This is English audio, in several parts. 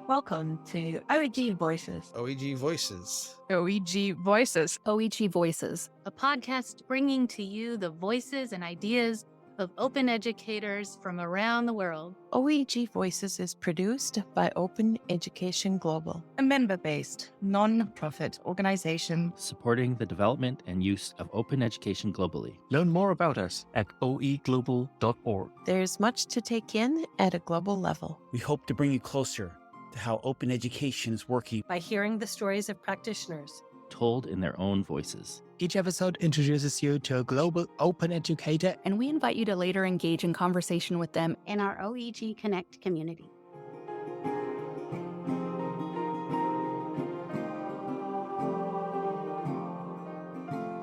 Welcome to OEG Voices. OEG Voices. OEG Voices. OEG Voices. A podcast bringing to you the voices and ideas of open educators from around the world. OEG Voices is produced by Open Education Global, a member-based, non-profit organization supporting the development and use of open education globally. Learn more about us at oeglobal.org. There's much to take in at a global level. We hope to bring you closer to how open education is working by hearing the stories of practitioners told in their own voices. Each episode introduces you to a global open educator, and we invite you to later engage in conversation with them in our OEG Connect community.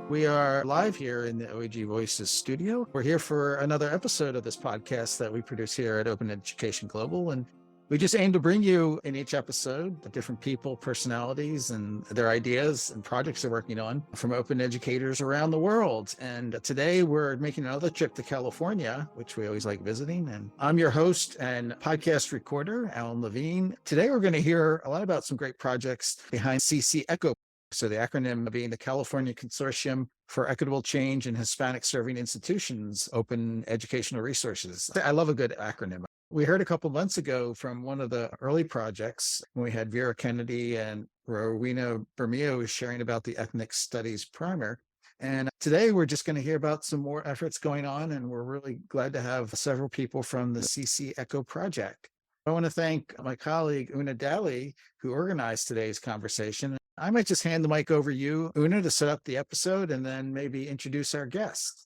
We are live here in the OEG Voices studio. We're here for another episode of this podcast that we produce here at Open Education Global. And we just aim to bring you in each episode the different people, personalities, and their ideas and projects they're working on from open educators around the world. And today we're making another trip to California, which we always like visiting. And I'm your host and podcast recorder, Alan Levine. Today we're going to hear a lot about some great projects behind CC ECHO. So the acronym being the California Consortium for Equitable Change in Hispanic Serving Institutions, Open Educational Resources. I love a good acronym. We heard a couple months ago from one of the early projects when we had Vera Kennedy and Rowena Bermeo sharing about the Ethnic Studies Primer. And today we're just going to hear about some more efforts going on, and we're really glad to have several people from the CC ECHO project. I want to thank my colleague, Una Daly, who organized today's conversation. I might just hand the mic over to you, Una, to set up the episode and then maybe introduce our guests.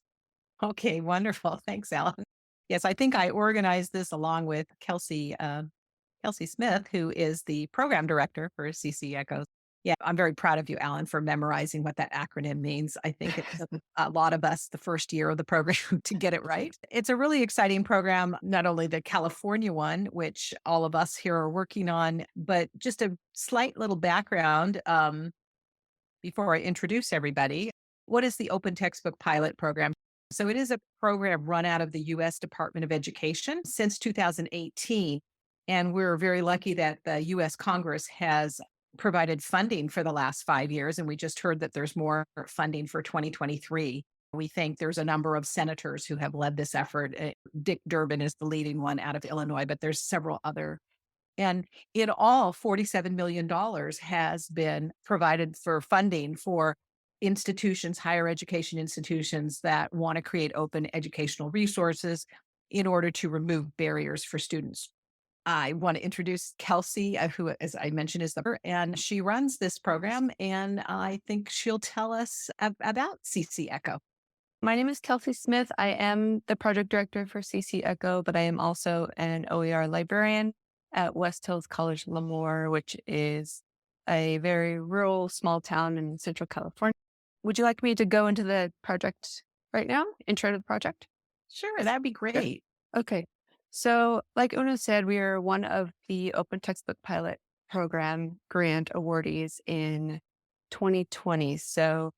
Okay, wonderful. Thanks, Alan. Yes, I think I organized this along with Kelsey Smith, who is the program director for CC ECHO. Yeah, I'm very proud of you, Alan, for memorizing what that acronym means. I think it took a lot of us the first year of the program to get it right. It's a really exciting program, not only the California one, which all of us here are working on, but just a slight little background before I introduce everybody. What is the Open Textbook Pilot Program? So it is a program run out of the U.S. Department of Education since 2018. And we're very lucky that the U.S. Congress has provided funding for the last 5 years. And we just heard that there's more funding for 2023. We think there's a number of senators who have led this effort. Dick Durbin is the leading one out of Illinois, but there's several other. And in all, $47 million has been provided for funding for institutions, higher education institutions that want to create open educational resources in order to remove barriers for students. I want to introduce Kelsey, who, as I mentioned, is and she runs this program, and I think she'll tell us about CC ECHO. My name is Kelsey Smith. I am the project director for CC ECHO, but I am also an OER librarian at West Hills College Lemoore, which is a very rural, small town in Central California. Would you like me to go into the project right now? Intro to the project? Sure, that'd be great. Okay. So like Una said, we are one of the Open Textbook Pilot Program grant awardees in 2020. So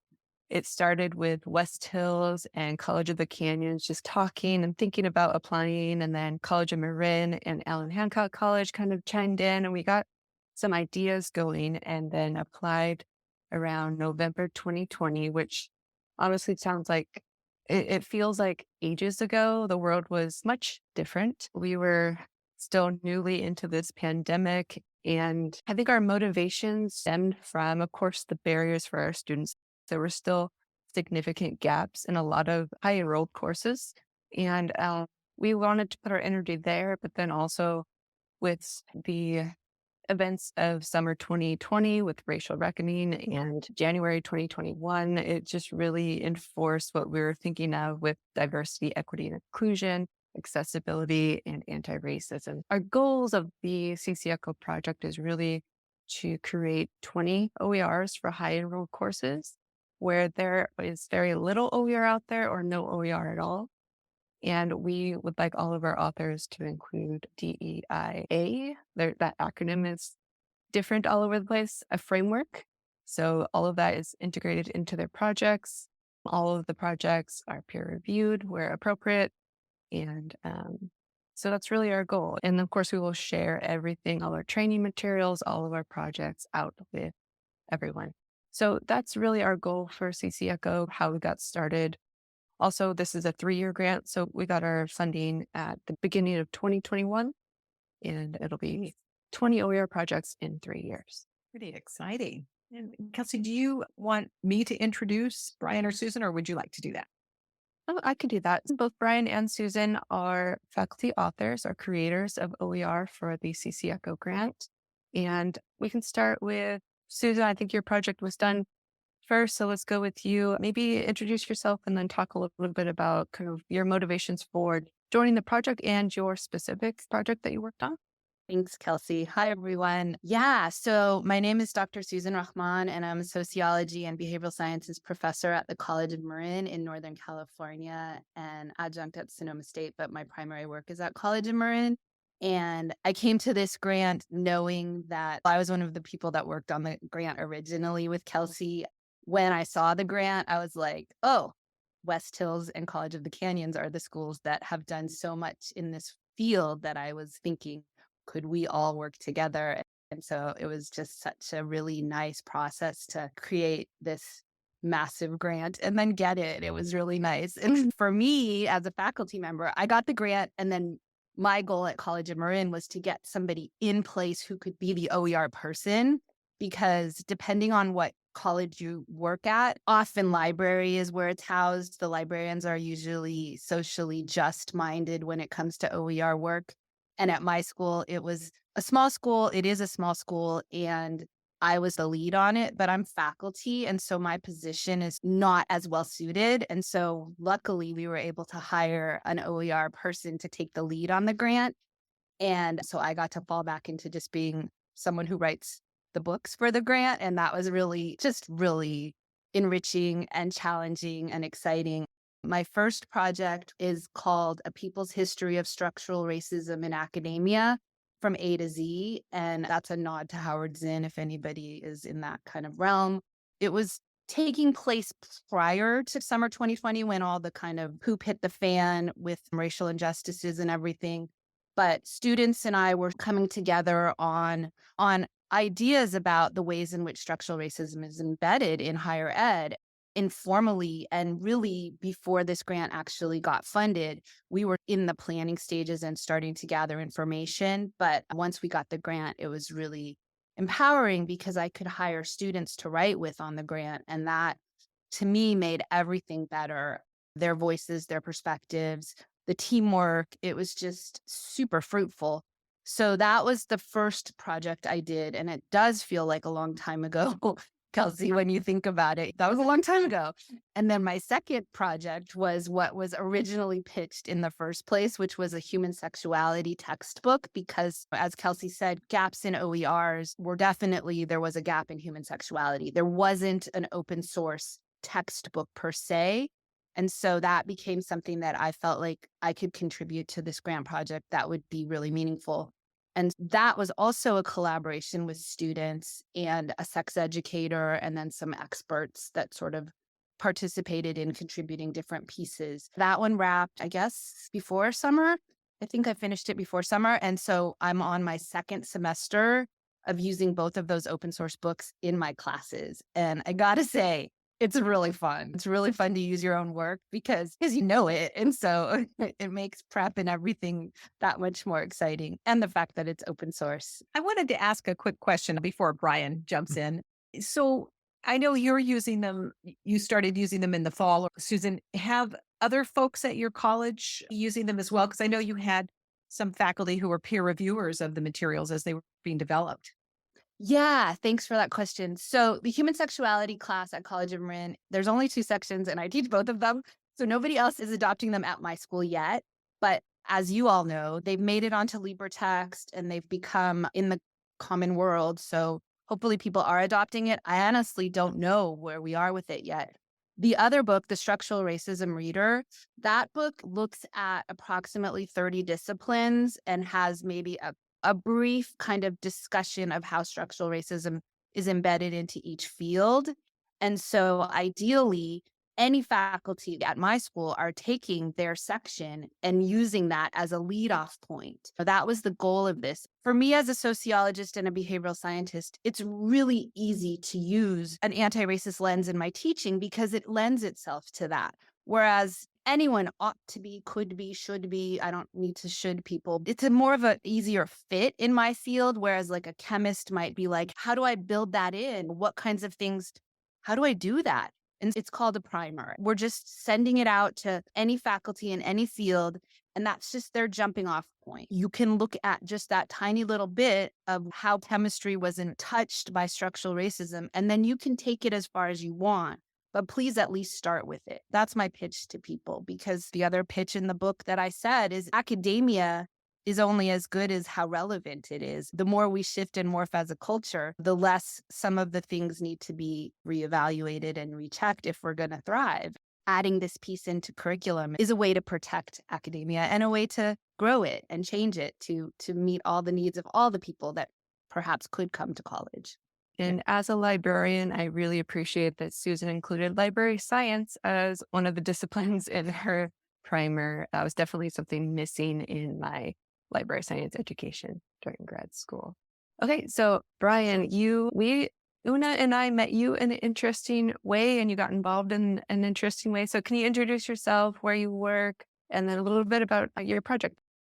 it started with West Hills and College of the Canyons just talking and thinking about applying. And then College of Marin and Allen Hancock College kind of chimed in, and we got some ideas going and then applied around November 2020, which honestly sounds like it feels like ages ago. The world was much different. We were still newly into this pandemic. And I think our motivation stemmed from, of course, the barriers for our students. There were still significant gaps in a lot of high enrolled courses. And we wanted to put our energy there, but then also with the events of summer 2020 with racial reckoning and January 2021, it just really enforced what we were thinking of with diversity, equity, and inclusion, accessibility, and anti-racism. Our goals of the CC ECHO project is really to create 20 OERs for high enrolled courses where there is very little OER out there or no OER at all. And we would like all of our authors to include DEIA. That acronym is different all over the place, a framework. So all of that is integrated into their projects. All of the projects are peer reviewed where appropriate. And So that's really our goal. And of course, we will share everything, all our training materials, all of our projects out with everyone. So that's really our goal for CC Echo, how we got started. Also, this is a 3-year grant. So we got our funding at the beginning of 2021, and it'll be 20 OER projects in 3 years. Pretty exciting. And Kelsey, do you want me to introduce Brian or Susan, or would you like to do that? Oh, I could do that. Both Brian and Susan are faculty authors, are creators of OER for the CC Echo grant. And we can start with Susan. I think your project was done first, so let's go with you. Maybe introduce yourself and then talk a little bit about kind of your motivations for joining the project and your specific project that you worked on. Thanks, Kelsey. Hi, everyone. Yeah, so my name is Dr. Susan Rahman, and I'm a sociology and behavioral sciences professor at the College of Marin in Northern California and adjunct at Sonoma State, but my primary work is at College of Marin. And I came to this grant knowing that I was one of the people that worked on the grant originally with Kelsey. When I saw the grant, I was like, oh, West Hills and College of the Canyons are the schools that have done so much in this field that I was thinking, could we all work together? And so it was just such a really nice process to create this massive grant and then get it. It was really nice. And for me, as a faculty member, I got the grant. And then my goal at College of Marin was to get somebody in place who could be the OER person, because depending on what college you work at, often library is where it's housed. The librarians are usually socially just minded when it comes to OER work. And at my school, it was a small school. It is a small school, and I was the lead on it, but I'm faculty. And so my position is not as well suited. And so luckily, we were able to hire an OER person to take the lead on the grant. And so I got to fall back into just being someone who writes the books for the grant. And that was really enriching and challenging and exciting. My first project is called A People's History of Structural Racism in Academia from A to Z. And that's a nod to Howard Zinn, if anybody is in that kind of realm. It was taking place prior to summer 2020 when all the kind of poop hit the fan with racial injustices and everything. But students and I were coming together on ideas about the ways in which structural racism is embedded in higher ed. Informally, and really before this grant actually got funded, we were in the planning stages and starting to gather information. But once we got the grant, it was really empowering because I could hire students to write with on the grant. And that, to me, made everything better. Their voices, their perspectives, the teamwork, it was just super fruitful. So that was the first project I did. And it does feel like a long time ago. Kelsey, when you think about it, that was a long time ago. And then my second project was what was originally pitched in the first place, which was a human sexuality textbook, because as Kelsey said, gaps in OERs there was a gap in human sexuality. There wasn't an open source textbook per se. And so that became something that I felt like I could contribute to this grant project that would be really meaningful. And that was also a collaboration with students and a sex educator and then some experts that sort of participated in contributing different pieces. That one wrapped, I guess, before summer. I think I finished it before summer. And so I'm on my second semester of using both of those open source books in my classes. And I gotta say, it's really fun. It's really fun to use your own work because you know it. And so it makes prep and everything that much more exciting. And the fact that it's open source. I wanted to ask a quick question before Brian jumps in. So I know you're using them. You started using them in the fall. Susan, have other folks at your college using them as well? Because I know you had some faculty who were peer reviewers of the materials as they were being developed. Yeah, thanks for that question. So the human sexuality class at College of Marin, there's only 2 sections and I teach both of them. So nobody else is adopting them at my school yet. But as you all know, they've made it onto LibreText and they've become in the common world. So hopefully people are adopting it. I honestly don't know where we are with it yet. The other book, The Structural Racism Reader, that book looks at approximately 30 disciplines and has maybe a brief kind of discussion of how structural racism is embedded into each field. And so ideally, any faculty at my school are taking their section and using that as a lead off point. That was the goal of this. For me, as a sociologist and a behavioral scientist, it's really easy to use an anti-racist lens in my teaching because it lends itself to that. Whereas anyone ought to be, could be, should be, I don't need to should people. It's a more of an easier fit in my field. Whereas like a chemist might be like, how do I build that in? What kinds of things, how do I do that? And it's called a primer. We're just sending it out to any faculty in any field. And that's just their jumping off point. You can look at just that tiny little bit of how chemistry wasn't touched by structural racism, and then you can take it as far as you want. But please at least start with it. That's my pitch to people, because the other pitch in the book that I said is academia is only as good as how relevant it is. The more we shift and morph as a culture, the less some of the things need to be reevaluated and rechecked if we're going to thrive. Adding this piece into curriculum is a way to protect academia and a way to grow it and change it to meet all the needs of all the people that perhaps could come to college. And as a librarian, I really appreciate that Susan included library science as one of the disciplines in her primer. That was definitely something missing in my library science education during grad school. Okay, so Brian, Una and I met you in an interesting way, and you got involved in an interesting way. So can you introduce yourself, where you work, and then a little bit about your project?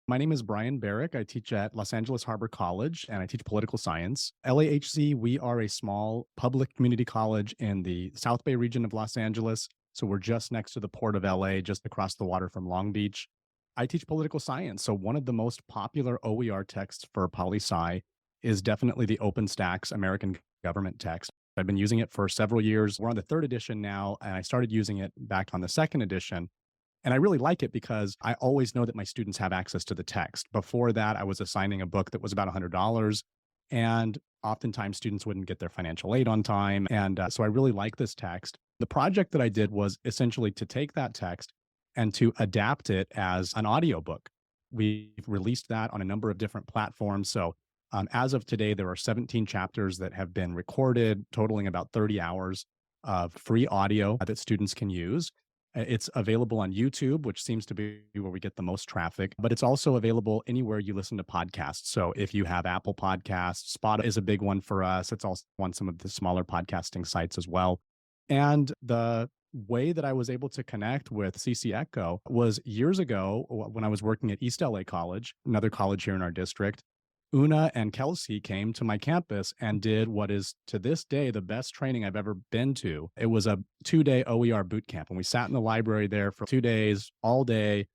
My name is Brian Barrick. I teach at Los Angeles Harbor College, and I teach political science. LAHC, we are a small public community college in the South Bay region of Los Angeles. So we're just next to the port of LA, just across the water from Long Beach. I teach political science. So one of the most popular OER texts for poli-sci is definitely the OpenStax American Government text. I've been using it for several years. We're on the 3rd edition now, and I started using it back on the 2nd edition. And I really like it because I always know that my students have access to the text. Before that, I was assigning a book that was about $100, and oftentimes students wouldn't get their financial aid on time. And so I really like this text. The project that I did was essentially to take that text and to adapt it as an audiobook. We've released that on a number of different platforms. So as of today, there are 17 chapters that have been recorded, totaling about 30 hours of free audio that students can use. It's available on YouTube, which seems to be where we get the most traffic, but it's also available anywhere you listen to podcasts. So if you have Apple Podcasts, Spotify is a big one for us. It's also on some of the smaller podcasting sites as well. And the way that I was able to connect with CC Echo was years ago when I was working at East LA College, another college here in our district. Una and Kelsey came to my campus and did what is to this day the best training I've ever been to. It was a 2-day OER boot camp, and we sat in the library there for 2 days, all day.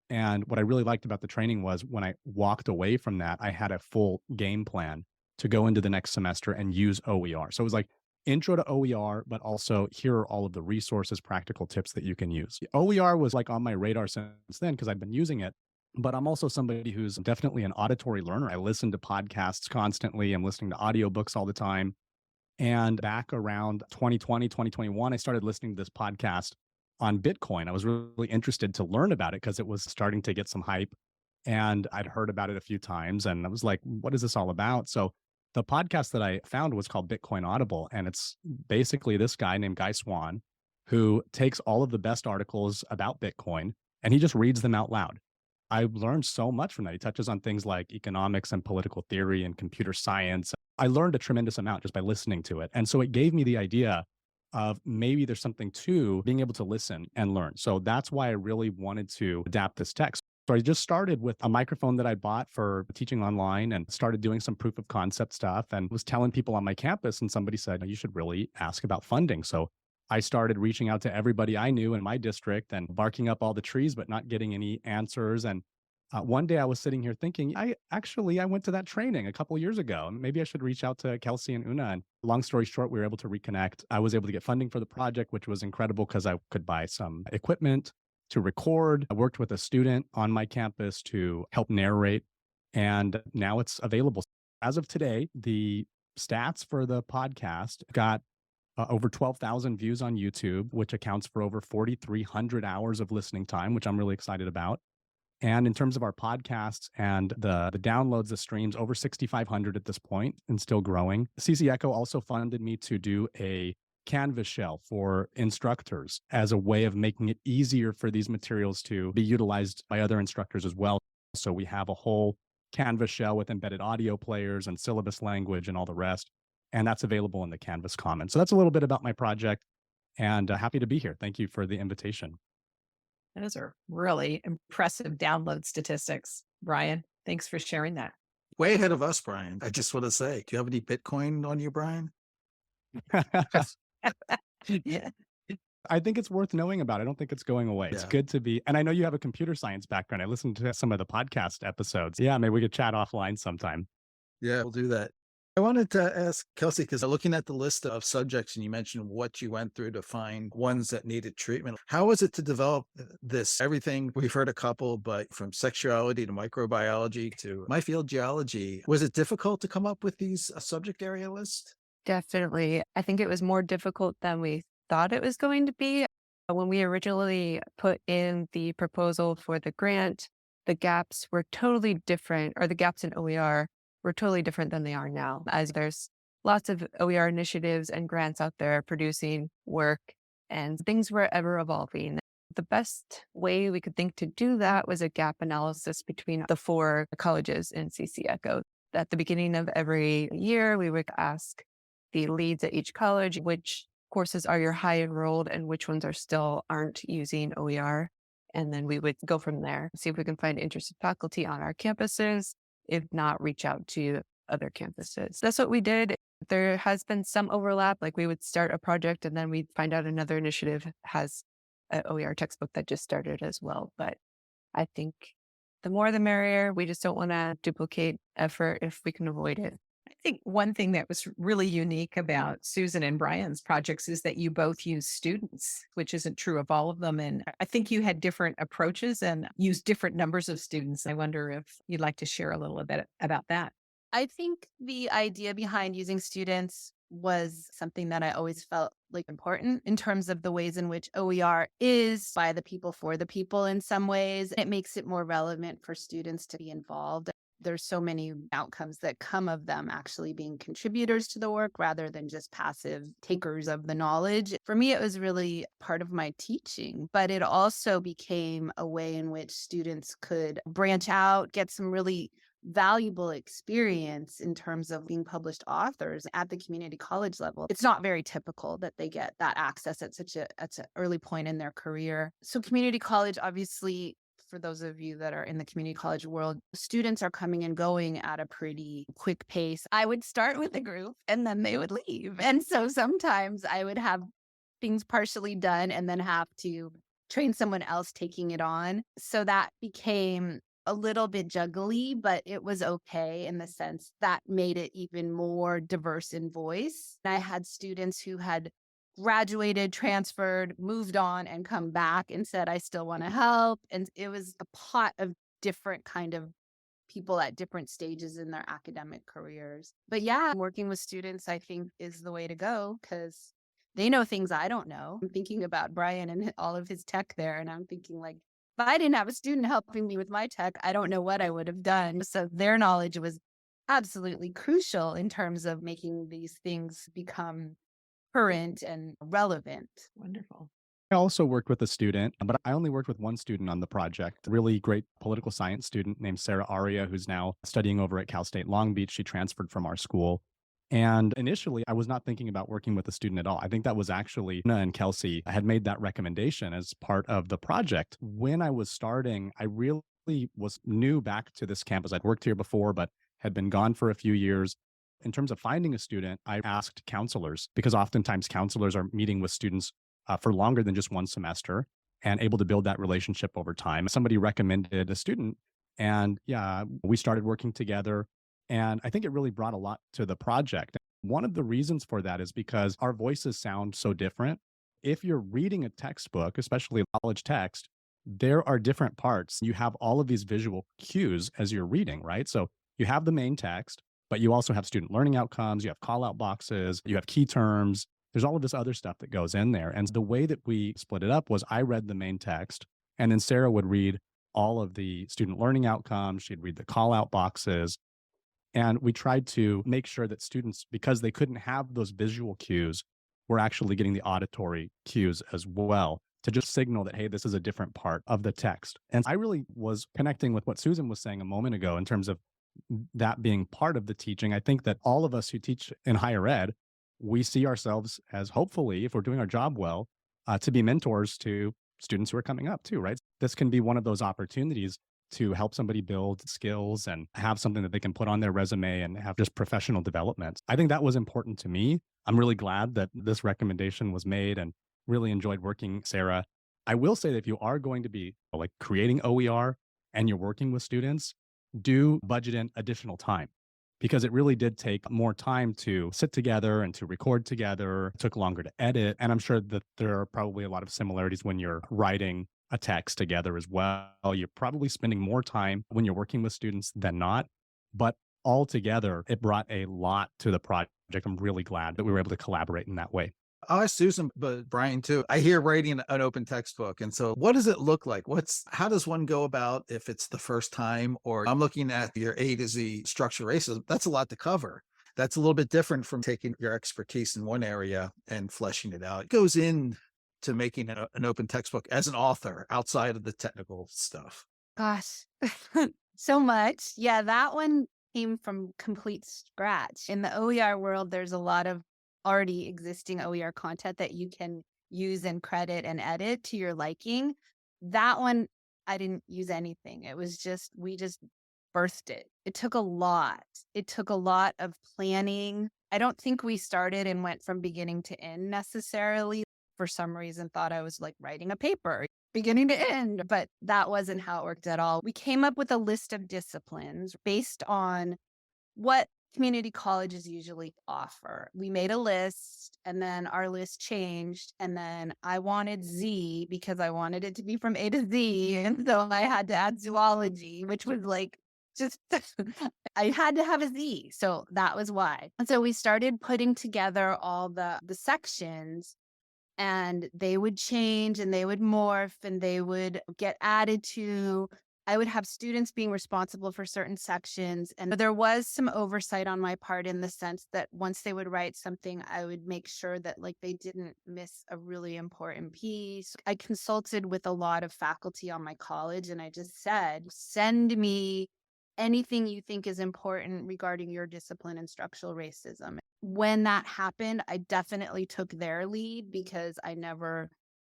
And what I really liked about the training was when I walked away from that, I had a full game plan to go into the next semester and use OER. So it was like intro to OER, but also here are all of the resources, practical tips that you can use. OER was like on my radar since then because I'd been using it. But I'm also somebody who's definitely an auditory learner. I listen to podcasts constantly. I'm listening to audiobooks all the time. And back around 2020, 2021, I started listening to this podcast on Bitcoin. I was really interested to learn about it because it was starting to get some hype. And I'd heard about it a few times. And I was like, what is this all about? So the podcast that I found was called Bitcoin Audible. And it's basically this guy named Guy Swan who takes all of the best articles about Bitcoin and he just reads them out loud. I learned so much from that. He touches on things like economics and political theory and computer science. I learned a tremendous amount just by listening to it. And so it gave me the idea of maybe there's something to being able to listen and learn. So that's why I really wanted to adapt this text. So I just started with a microphone that I bought for teaching online and started doing some proof of concept stuff and was telling people on my campus. And somebody said, you should really ask about funding. So I started reaching out to everybody I knew in my district and barking up all the trees, but not getting any answers. And one day I was sitting here thinking, I went to that training a couple years ago. Maybe I should reach out to Kelsey and Una. And long story short, we were able to reconnect. I was able to get funding for the project, which was incredible because I could buy some equipment to record. I worked with a student on my campus to help narrate, and now it's available. As of today, the stats for the podcast got over 12,000 views on YouTube, which accounts for over 4,300 hours of listening time, which I'm really excited about. And in terms of our podcasts and the downloads, the streams, over 6,500 at this point and still growing. CC Echo also funded me to do a canvas shell for instructors as a way of making it easier for these materials to be utilized by other instructors as well. So we have a whole Canvas shell with embedded audio players and syllabus language and all the rest. And that's available in the Canvas Commons. So that's a little bit about my project, and happy to be here. Thank you for the invitation. Those are really impressive download statistics, Brian. Thanks for sharing that. Way ahead of us, Brian. I just want to say, do you have any Bitcoin on you, Brian? Yeah. I think it's worth knowing about. I don't think it's going away. It's good to be. And I know you have a computer science background. I listened to some of the podcast episodes. Yeah, maybe we could chat offline sometime. Yeah, we'll do that. I wanted to ask Kelsey, because looking at the list of subjects and you mentioned what you went through to find ones that needed treatment. How was it to develop this? Everything, we've heard a couple, but from sexuality to microbiology to my field, geology, was it difficult to come up with these subject area lists? Definitely. I think it was more difficult than we thought it was going to be. When we originally put in the proposal for the grant, the gaps were totally different, or the gaps in OER were totally different than they are now, as there's lots of OER initiatives and grants out there producing work, and things were ever evolving. The best way we could think to do that was a gap analysis between the 4 colleges in CC Echo. At the beginning of every year, we would ask the leads at each college which courses are your high enrolled and which ones are still aren't using OER. And then we would go from there, see if we can find interested faculty on our campuses. If not, reach out to other campuses. That's what we did. There has been some overlap, like we would start a project and then we'd find out another initiative has an OER textbook that just started as well. But I think the more the merrier. We just don't want to duplicate effort if we can avoid it. I think one thing that was really unique about Susan and Brian's projects is that you both use students, which isn't true of all of them. And I think you had different approaches and used different numbers of students. I wonder if you'd like to share a little bit about that. I think the idea behind using students was something that I always felt like important in terms of the ways in which OER is by the people for the people in some ways. It makes it more relevant for students to be involved. There's so many outcomes that come of them actually being contributors to the work rather than just passive takers of the knowledge. For me, it was really part of my teaching, but it also became a way in which students could branch out, get some really valuable experience in terms of being published authors at the community college level. It's not very typical that they get that access at such an early point in their career. So community college, obviously, for those of you that are in the community college world, students are coming and going at a pretty quick pace. I would start with a group and then they would leave. And so sometimes I would have things partially done and then have to train someone else taking it on. So that became a little bit juggly, but it was okay in the sense that made it even more diverse in voice. I had students who had graduated, transferred, moved on, and come back and said, I still want to help. And it was a pot of different kind of people at different stages in their academic careers. But yeah, working with students, I think, is the way to go because they know things I don't know. I'm thinking about Brian and all of his tech there, and I'm thinking like, if I didn't have a student helping me with my tech, I don't know what I would have done. So their knowledge was absolutely crucial in terms of making these things become current and relevant. Wonderful. I also worked with a student, but I only worked with one student on the project, a really great political science student named Sarah Aria, who's now studying over at Cal State Long Beach. She transferred from our school. And initially, I was not thinking about working with a student at all. I think that was actually Anna and Kelsey had made that recommendation as part of the project. When I was starting, I really was new back to this campus. I'd worked here before, but had been gone for a few years. In terms of finding a student, I asked counselors because oftentimes counselors are meeting with students for longer than just one semester and able to build that relationship over time. Somebody recommended a student and yeah, we started working together. And I think it really brought a lot to the project. One of the reasons for that is because our voices sound so different. If you're reading a textbook, especially college text, there are different parts. You have all of these visual cues as you're reading, right? So you have the main text, but you also have student learning outcomes, you have call out boxes, you have key terms. There's all of this other stuff that goes in there. And the way that we split it up was I read the main text, and then Sarah would read all of the student learning outcomes. She'd read the call out boxes. And we tried to make sure that students, because they couldn't have those visual cues, we're actually getting the auditory cues as well to just signal that, hey, this is a different part of the text. And I really was connecting with what Susan was saying a moment ago in terms of that being part of the teaching. I think that all of us who teach in higher ed, we see ourselves as, hopefully, if we're doing our job well, to be mentors to students who are coming up too, right? This can be one of those opportunities to help somebody build skills and have something that they can put on their resume and have just professional development. I think that was important to me. I'm really glad that this recommendation was made and really enjoyed working, Sarah. I will say that if you are going to be like creating OER and you're working with students, do budget in additional time, because it really did take more time to sit together and to record together. It took longer to edit. And I'm sure that there are probably a lot of similarities when you're writing a text together as well. You're probably spending more time when you're working with students than not. But altogether, it brought a lot to the project. I'm really glad that we were able to collaborate in that way. I'll ask Susan, but Brian too. I hear writing an open textbook. And so what does it look like? How does one go about if it's the first time? Or I'm looking at your A to Z structural racism. That's a lot to cover. That's a little bit different from taking your expertise in one area and fleshing it out. It goes in to making an open textbook as an author outside of the technical stuff. Gosh, so much. Yeah, that one came from complete scratch. In the OER world, there's a lot of already existing OER content that you can use and credit and edit to your liking. That one, I didn't use anything. It was we just birthed it. It took a lot. It took a lot of planning. I don't think we started and went from beginning to end necessarily. For some reason, thought I was like writing a paper, beginning to end, but that wasn't how it worked at all. We came up with a list of disciplines based on what community colleges usually offer. We made a list, and then our list changed, and then I wanted Z because I wanted it to be from A to Z, and so I had to add zoology, which was like just I had to have a Z, so that was why. And so we started putting together all the sections, and they would change and they would morph and they would get added to. I would have students being responsible for certain sections. And there was some oversight on my part in the sense that once they would write something, I would make sure that like they didn't miss a really important piece. I consulted with a lot of faculty on my college, and I just said, send me anything you think is important regarding your discipline and structural racism. When that happened, I definitely took their lead because I never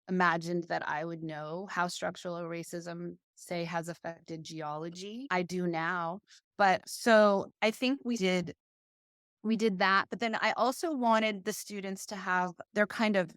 imagined that I would know how structural racism, say, has affected geology. I do now. But so I think we did that. But then I also wanted the students to have their kind of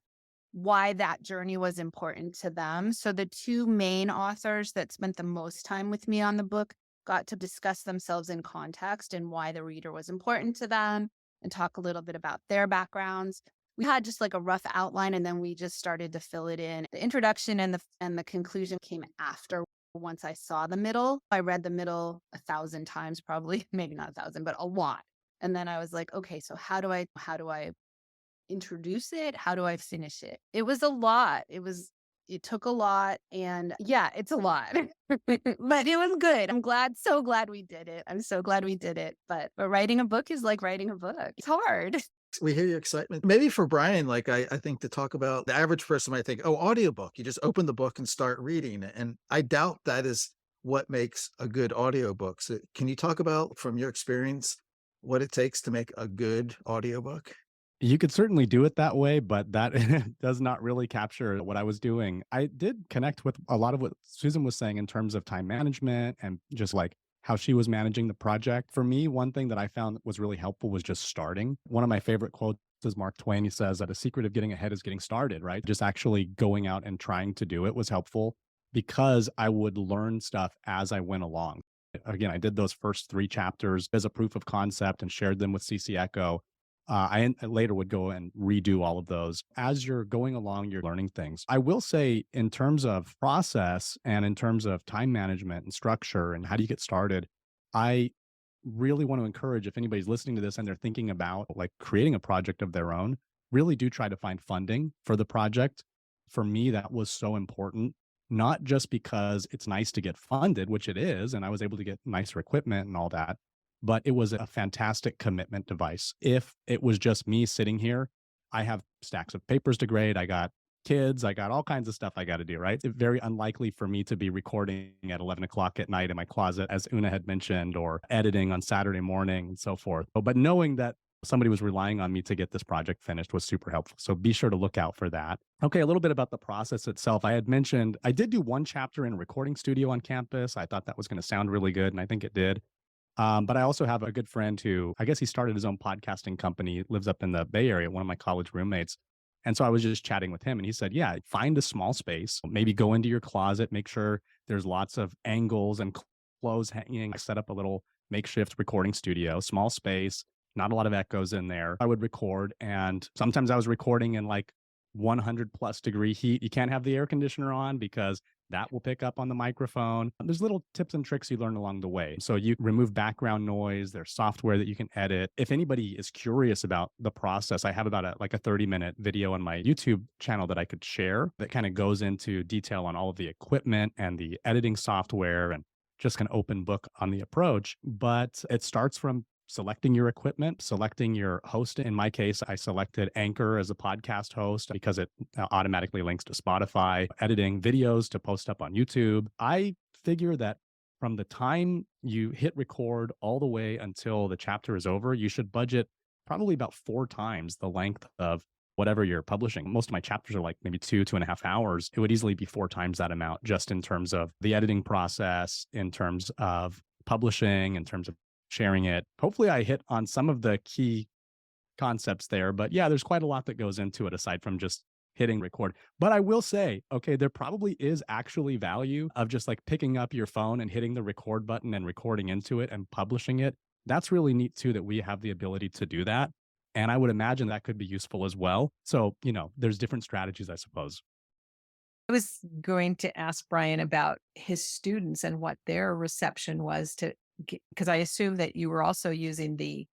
why that journey was important to them. So the two main authors that spent the most time with me on the book got to discuss themselves in context and why the reader was important to them and talk a little bit about their backgrounds. We had just like a rough outline, and then we just started to fill it in. The introduction and the conclusion came after. Once I saw the middle, I read the middle 1,000 times, probably, maybe not 1,000, but a lot. And then I was like, okay, so how do I introduce it? How do I finish it? It was a lot. It took a lot, and yeah, it's a lot, but it was good. So glad we did it. I'm so glad we did it. But writing a book is like writing a book. It's hard. We hear your excitement. Maybe for Brian, like I think to talk about the average person might think, oh, audiobook, you just open the book and start reading. And I doubt that is what makes a good audiobook. So can you talk about, from your experience, what it takes to make a good audiobook? You could certainly do it that way, but that does not really capture what I was doing. I did connect with a lot of what Susan was saying in terms of time management and just like how she was managing the project. For me, one thing that I found was really helpful was just starting. One of my favorite quotes is Mark Twain. He says that a secret of getting ahead is getting started, right? Just actually going out and trying to do it was helpful because I would learn stuff as I went along. Again, I did those first 3 chapters as a proof of concept and shared them with CC Echo. I later would go and redo all of those. As you're going along, you're learning things. I will say, in terms of process and in terms of time management and structure and how do you get started, I really want to encourage, if anybody's listening to this and they're thinking about like creating a project of their own, really do try to find funding for the project. For me, that was so important, not just because it's nice to get funded, which it is, and I was able to get nicer equipment and all that, but it was a fantastic commitment device. If it was just me sitting here, I have stacks of papers to grade. I got kids. I got all kinds of stuff I got to do, right? It's very unlikely for me to be recording at 11 o'clock at night in my closet, as Una had mentioned, or editing on Saturday morning and so forth. But knowing that somebody was relying on me to get this project finished was super helpful. So be sure to look out for that. Okay, a little bit about the process itself. I had mentioned I did do one chapter in a recording studio on campus. I thought that was going to sound really good, and I think it did. But I also have a good friend who, I guess he started his own podcasting company, lives up in the Bay Area, one of my college roommates. And so I was just chatting with him and he said, yeah, find a small space, maybe go into your closet, make sure there's lots of angles and clothes hanging. I set up a little makeshift recording studio, small space, not a lot of echoes in there. I would record, and sometimes I was recording in like 100 plus degree heat. You can't have the air conditioner on because that will pick up on the microphone. There's little tips and tricks you learn along the way. So you remove background noise. There's software that you can edit. If anybody is curious about the process, I have about a 30-minute video on my YouTube channel that I could share that kind of goes into detail on all of the equipment and the editing software, and just an open book on the approach. But it starts from selecting your equipment, selecting your host. In my case, I selected Anchor as a podcast host because it automatically links to Spotify, editing videos to post up on YouTube. I figure that from the time you hit record all the way until the chapter is over, you should budget probably about 4 times the length of whatever you're publishing. Most of my chapters are like maybe 2.5 hours. It would easily be 4 times that amount just in terms of the editing process, in terms of publishing, in terms of sharing it. Hopefully I hit on some of the key concepts there, but yeah, there's quite a lot that goes into it aside from just hitting record. But I will say, okay, there probably is actually value of just like picking up your phone and hitting the record button and recording into it and publishing it. That's really neat too, that we have the ability to do that. And I would imagine that could be useful as well. So, there's different strategies, I suppose. I was going to ask Brian about his students and what their reception was to, because I assume that you were also using the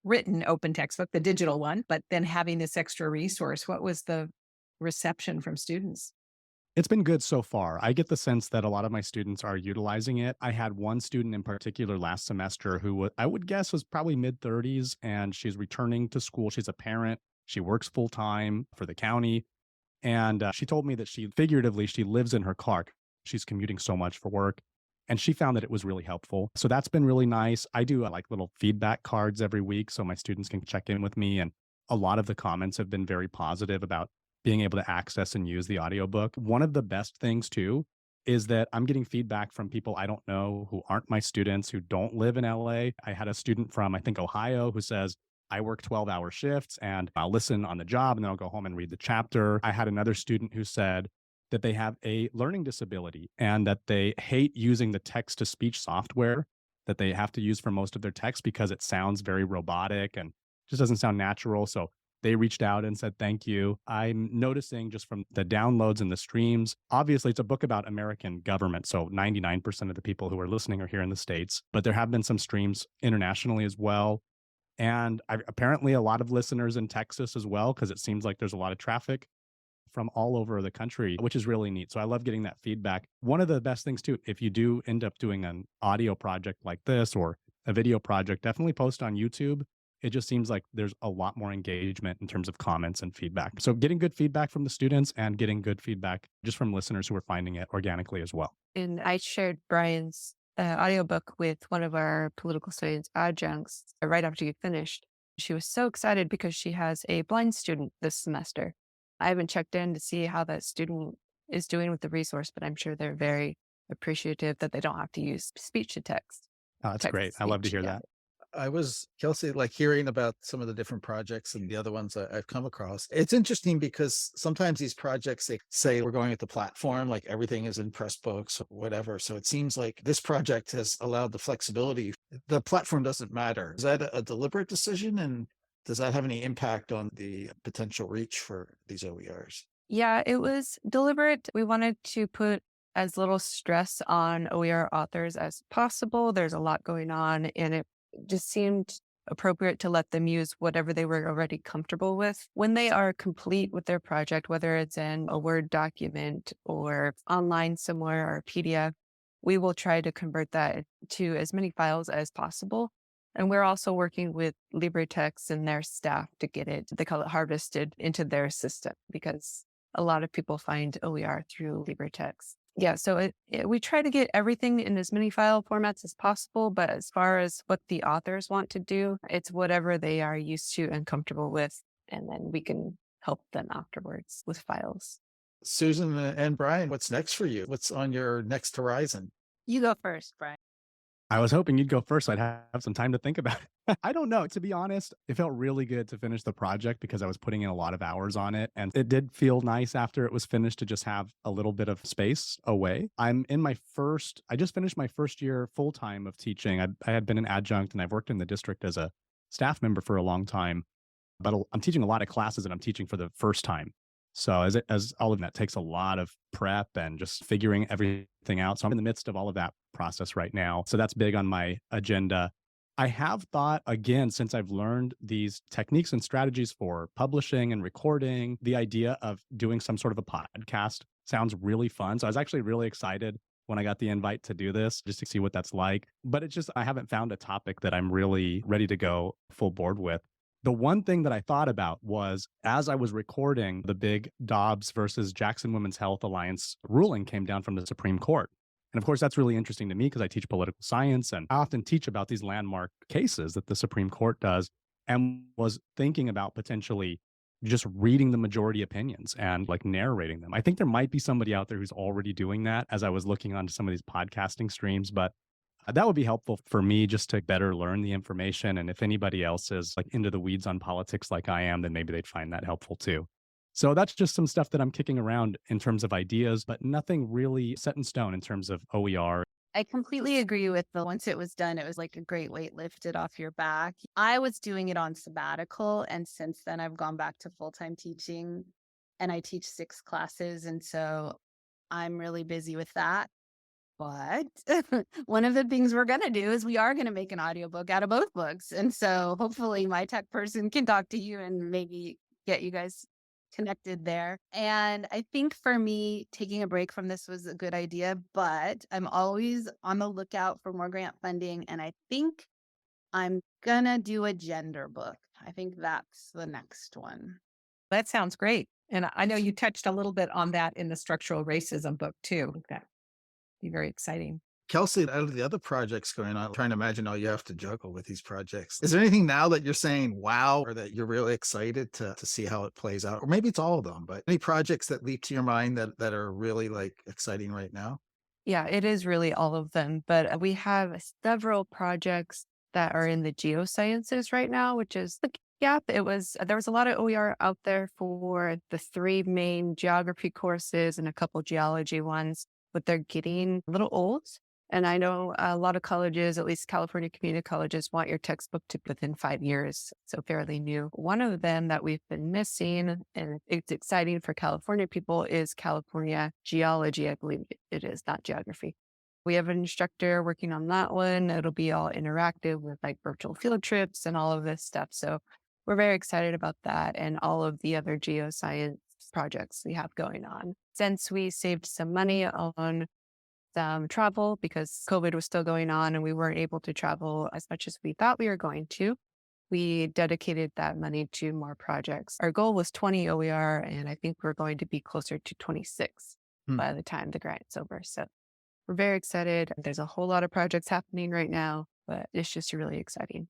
written open textbook, the digital one, but then having this extra resource. What was the reception from students? It's been good so far. I get the sense that a lot of my students are utilizing it. I had one student in particular last semester who I would guess was probably mid-30s, and she's returning to school. She's a parent. She works full time for the county. And she told me that she lives in her car. She's commuting so much for work. And she found that it was really helpful. So that's been really nice. I do like little feedback cards every week so my students can check in with me. And a lot of the comments have been very positive about being able to access and use the audiobook. One of the best things too is that I'm getting feedback from people I don't know who aren't my students, who don't live in LA. I had a student from, I think, Ohio who says, I work 12-hour shifts and I'll listen on the job and then I'll go home and read the chapter. I had another student who said that they have a learning disability and that they hate using the text-to-speech software that they have to use for most of their text because it sounds very robotic and just doesn't sound natural. So they reached out and said, thank you. I'm noticing just from the downloads and the streams, obviously it's a book about American government. So 99% of the people who are listening are here in the States, but there have been some streams internationally as well. And apparently a lot of listeners in Texas as well, because it seems like there's a lot of traffic from all over the country, which is really neat. So I love getting that feedback. One of the best things too, if you do end up doing an audio project like this or a video project, definitely post on YouTube. It just seems like there's a lot more engagement in terms of comments and feedback. So getting good feedback from the students and getting good feedback just from listeners who are finding it organically as well. And I shared Brian's audiobook with one of our political science adjuncts right after you finished. She was so excited because she has a blind student this semester. I haven't checked in to see how that student is doing with the resource, but I'm sure they're very appreciative that they don't have to use speech to text. Oh, that's great. I love to hear that. I was, Kelsey, like hearing about some of the different projects and the other ones I've come across. It's interesting because sometimes these projects, they say we're going with the platform, like everything is in Pressbooks or whatever. So it seems like this project has allowed the flexibility. The platform doesn't matter. Is that a deliberate decision? And does that have any impact on the potential reach for these OERs? Yeah, it was deliberate. We wanted to put as little stress on OER authors as possible. There's a lot going on, and it just seemed appropriate to let them use whatever they were already comfortable with. When they are complete with their project, whether it's in a Word document or online somewhere or a PDF, we will try to convert that to as many files as possible. And we're also working with LibreText and their staff to get it, they call it harvested into their system because a lot of people find OER through LibreText. Yeah, so we try to get everything in as many file formats as possible, but as far as what the authors want to do, it's whatever they are used to and comfortable with, and then we can help them afterwards with files. Susan and Brian, what's next for you? What's on your next horizon? You go first, Brian. I was hoping you'd go first so I'd have some time to think about it. I don't know. To be honest, it felt really good to finish the project because I was putting in a lot of hours on it. And it did feel nice after it was finished to just have a little bit of space away. I just finished my first year full time of teaching. I had been an adjunct and I've worked in the district as a staff member for a long time, but I'm teaching a lot of classes and I'm teaching for the first time. So as all of that takes a lot of prep and just figuring everything out. So I'm in the midst of all of that process right now. So that's big on my agenda. I have thought, again, since I've learned these techniques and strategies for publishing and recording, the idea of doing some sort of a podcast sounds really fun. So I was actually really excited when I got the invite to do this, just to see what that's like. But I haven't found a topic that I'm really ready to go full board with. The one thing that I thought about was as I was recording, the big Dobbs versus Jackson Women's Health Alliance ruling came down from the Supreme Court. And of course, that's really interesting to me because I teach political science and I often teach about these landmark cases that the Supreme Court does, and was thinking about potentially just reading the majority opinions and like narrating them. I think there might be somebody out there who's already doing that as I was looking onto some of these podcasting streams, but that would be helpful for me just to better learn the information. And if anybody else is like into the weeds on politics like I am, then maybe they'd find that helpful too. So that's just some stuff that I'm kicking around in terms of ideas, but nothing really set in stone in terms of OER. I completely agree with once it was done, it was like a great weight lifted off your back. I was doing it on sabbatical. And since then I've gone back to full-time teaching and I teach 6 classes. And so I'm really busy with that. But one of the things we're going to do is we are going to make an audiobook out of both books. And so hopefully my tech person can talk to you and maybe get you guys connected there. And I think for me, taking a break from this was a good idea, but I'm always on the lookout for more grant funding. And I think I'm going to do a gender book. I think that's the next one. That sounds great. And I know you touched a little bit on that in the structural racism book too. That be very exciting. Kelsey, out of the other projects going on, I'm trying to imagine all you have to juggle with these projects. Is there anything now that you're saying, wow, or that you're really excited to see how it plays out? Or maybe it's all of them, but any projects that leap to your mind that are really like exciting right now? Yeah, it is really all of them. But we have several projects that are in the geosciences right now, which is the gap. There was a lot of OER out there for the 3 main geography courses and a couple geology ones, but they're getting a little old. And I know a lot of colleges, at least California community colleges, want your textbook to be within 5 years, so fairly new. One of them that we've been missing, and it's exciting for California people, is California geology. I believe it is, not geography. We have an instructor working on that one. It'll be all interactive with like virtual field trips and all of this stuff. So we're very excited about that and all of the other geoscience projects we have going on. Since we saved some money on travel because COVID was still going on and we weren't able to travel as much as we thought we were going to, we dedicated that money to more projects. Our goal was 20 OER, and I think we're going to be closer to 26 by the time the grant's over. So we're very excited. There's a whole lot of projects happening right now, but it's just really exciting.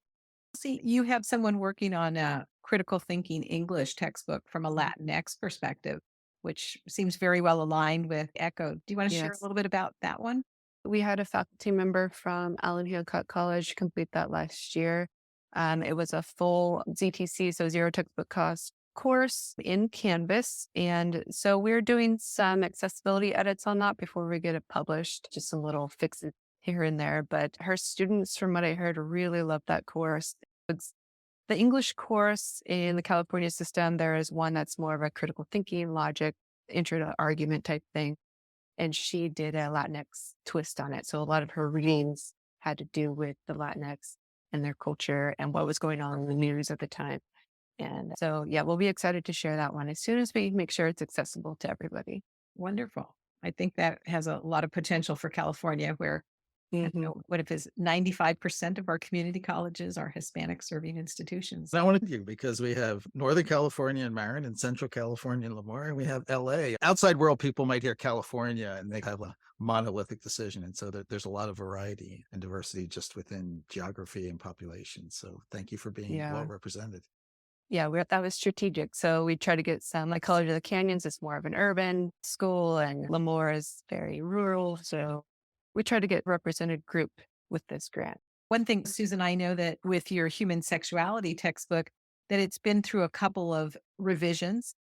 See, you have someone working on a critical thinking English textbook from a Latinx perspective, which seems very well aligned with ECHO. Do you want to share a little bit about that one? We had a faculty member from Allen Hancock College complete that last year. It was a full ZTC, so zero textbook cost course in Canvas. And so we're doing some accessibility edits on that before we get it published, just some little fixes here and there. But her students, from what I heard, really loved that course. It's the English course in the California system. There is one that's more of a critical thinking, logic, intro to argument type thing. And she did a Latinx twist on it. So a lot of her readings had to do with the Latinx and their culture and what was going on in the news at the time. And so, yeah, we'll be excited to share that one as soon as we make sure it's accessible to everybody. Wonderful. I think that has a lot of potential for California, where What if it's 95% of our community colleges are Hispanic serving institutions? I wanted you because we have Northern California and Marin and Central California and Lemoore, and we have LA. Outside world people might hear California and they have a monolithic decision. And so there's a lot of variety and diversity just within geography and population. So thank you for being well represented. Yeah, that was strategic. So we try to get some, like College of the Canyons is more of an urban school and Lemoore is very rural. So we try to get a represented group with this grant. One thing, Susan, I know that with your human sexuality textbook, that it's been through a couple of revisions.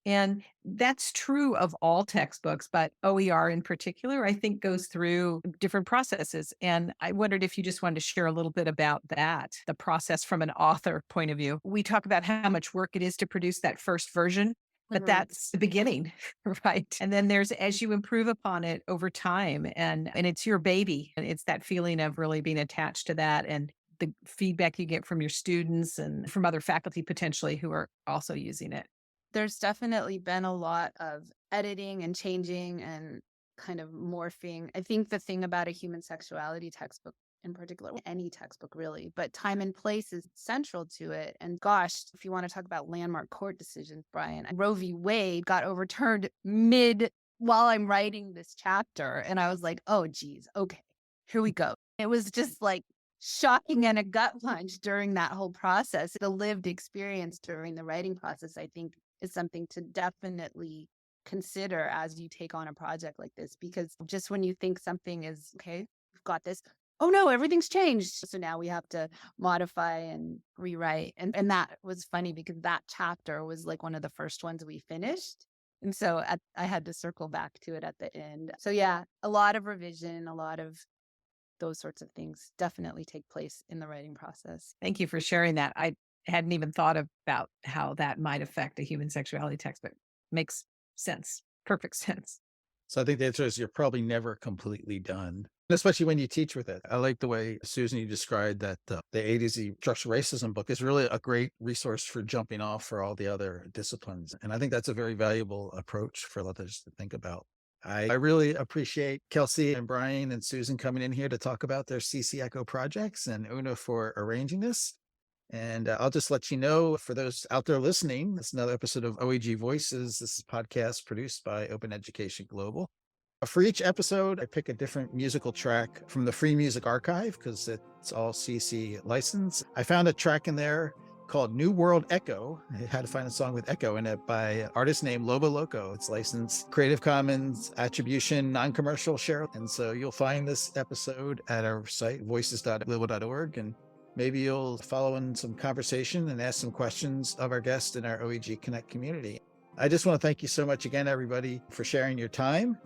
And that's true of all textbooks, but OER in particular, I think goes through different processes. And I wondered if you just wanted to share a little bit about that, the process from an author point of view. We talk about how much work it is to produce that first version, but that's the beginning, right? And then there's as you improve upon it over time, and it's your baby. And it's that feeling of really being attached to that and the feedback you get from your students and from other faculty potentially who are also using it. There's definitely been a lot of editing and changing and kind of morphing. I think the thing about a human sexuality textbook in particular, any textbook really, but time and place is central to it. And gosh, if you want to talk about landmark court decisions, Brian, Roe v. Wade got overturned while I'm writing this chapter. And I was like, oh, geez, okay, here we go. It was just like shocking and a gut punch during that whole process. The lived experience during the writing process, I think, is something to definitely consider as you take on a project like this, because just when you think something is okay, we've got this, oh no, everything's changed. So now we have to modify and rewrite. And that was funny because that chapter was like one of the first ones we finished. And so I had to circle back to it at the end. So yeah, a lot of revision, a lot of those sorts of things definitely take place in the writing process. Thank you for sharing that. I hadn't even thought about how that might affect a human sexuality textbook. Makes sense. Perfect sense. So I think the answer is you're probably never completely done, especially when you teach with it. I like the way, Susan, you described that the A to Z structural racism book is really a great resource for jumping off for all the other disciplines. And I think that's a very valuable approach for others to think about. I really appreciate Kelsey and Brian and Susan coming in here to talk about their CC Echo projects, and Una for arranging this. And I'll just let you know, for those out there listening, it's another episode of OEG Voices. This is a podcast produced by Open Education Global. For each episode, I pick a different musical track from the Free Music Archive because it's all CC licensed. I found a track in there called New World Echo. I had to find a song with echo in it by an artist named Lobo Loco. It's licensed Creative Commons Attribution, non-commercial share. And so you'll find this episode at our site, voices.global.org. And maybe you'll follow in some conversation and ask some questions of our guests in our OEG Connect community. I just want to thank you so much again, everybody, for sharing your time